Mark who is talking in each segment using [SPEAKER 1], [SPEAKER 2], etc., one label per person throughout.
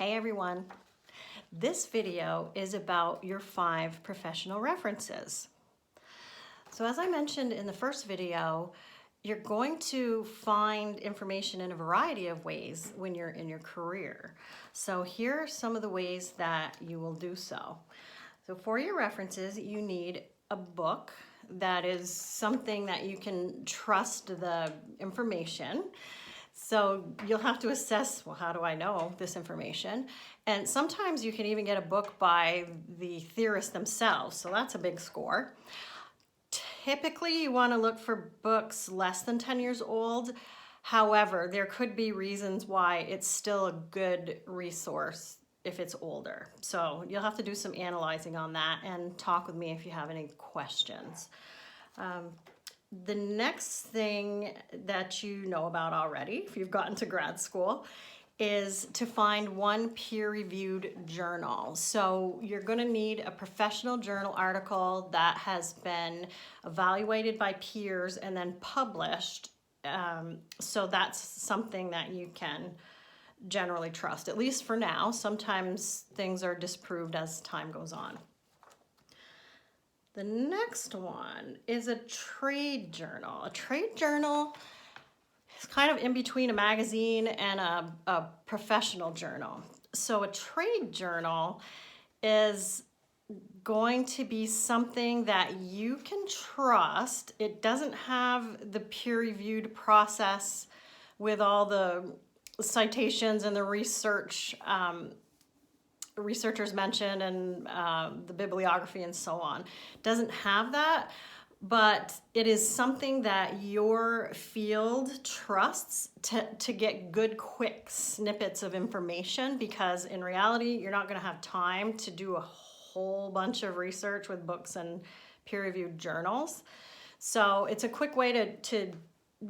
[SPEAKER 1] Hey everyone, this video is about your 5 professional references. So as I mentioned in the first video, you're going to find information in a variety of ways when you're in your career. So here are some of the ways that you will do so. So for your references, you need a book that is something that you can trust the information. So you'll have to assess, well, how do I know this information? And sometimes you can even get a book by the theorists themselves, so that's a big score. Typically, you want to look for books less than 10 years old. However, there could be reasons why it's still a good resource if it's older. So you'll have to do some analyzing on that and talk with me if you have any questions. The next thing that you know about already, if you've gotten to grad school, is to find one peer-reviewed journal. So you're going to need a professional journal article that has been evaluated by peers and then published. So that's something that you can generally trust, at least for now. Sometimes things are disproved as time goes on. The next one is a trade journal. A trade journal is kind of in between a magazine and a professional journal. So a trade journal is going to be something that you can trust. It doesn't have the peer-reviewed process with all the citations and the researchers mentioned and the bibliography and so on. Doesn't have that, but it is something that your field trusts to get good, quick snippets of information, because in reality, you're not going to have time to do a whole bunch of research with books and peer-reviewed journals. So it's a quick way to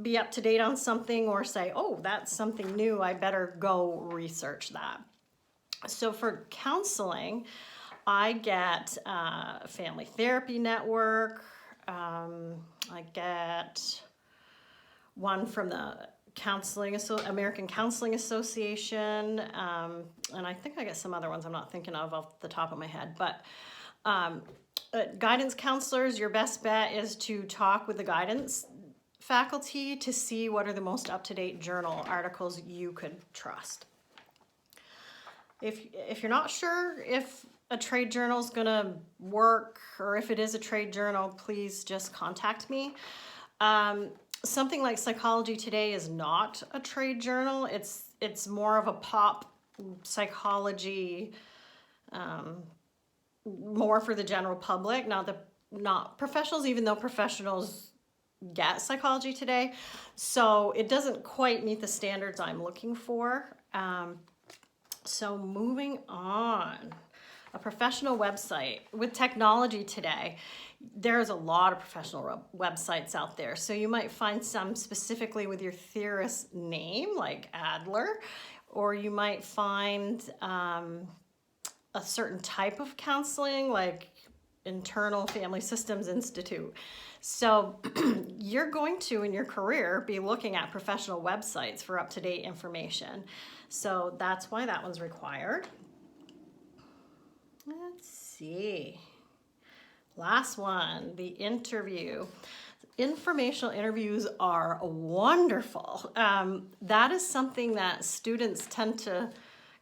[SPEAKER 1] be up to date on something, or say, oh, that's something new, I better go research that. So for counseling, I get Family Therapy Network. I get one from the American Counseling Association, and I think I get some other ones I'm not thinking of off the top of my head. But guidance counselors, your best bet is to talk with the guidance faculty to see what are the most up-to-date journal articles you could trust. If you're not sure if a trade journal is going to work, or if it is a trade journal, please just contact me. Something like Psychology Today is not a trade journal. It's more of a pop psychology, more for the general public, not professionals, even though professionals get Psychology Today. So it doesn't quite meet the standards I'm looking for. So moving on, a professional website. With technology today, there's a lot of professional websites out there. So you might find some specifically with your theorist name, like Adler, or you might find a certain type of counseling, like Internal Family Systems Institute. So you're going to, in your career, be looking at professional websites for up-to-date information. So that's why that one's required. Let's see. Last one, the interview. Informational interviews are wonderful. That is something that students tend to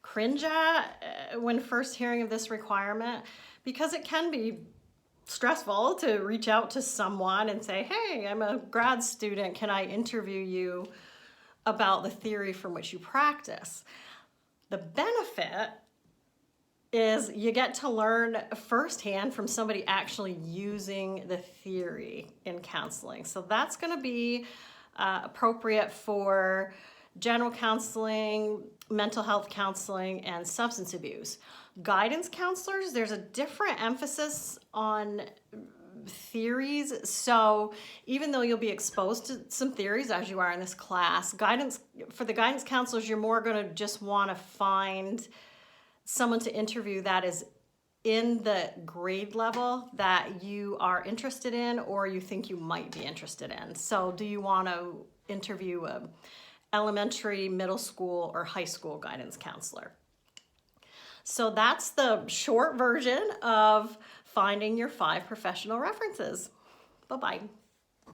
[SPEAKER 1] cringe at when first hearing of this requirement, because it can be stressful to reach out to someone and say, hey, I'm a grad student, can I interview you about the theory from which you practice? The benefit is you get to learn firsthand from somebody actually using the theory in counseling. So that's going to be appropriate for general counseling, mental health counseling, and substance abuse. Guidance counselors, there's a different emphasis on theories. So even though you'll be exposed to some theories as you are in this class, for the guidance counselors, you're more going to just want to find someone to interview that is in the grade level that you are interested in, or you think you might be interested in. So do you want to interview a elementary, middle school, or high school guidance counselor? So that's the short version of finding your 5 professional references. Bye-bye.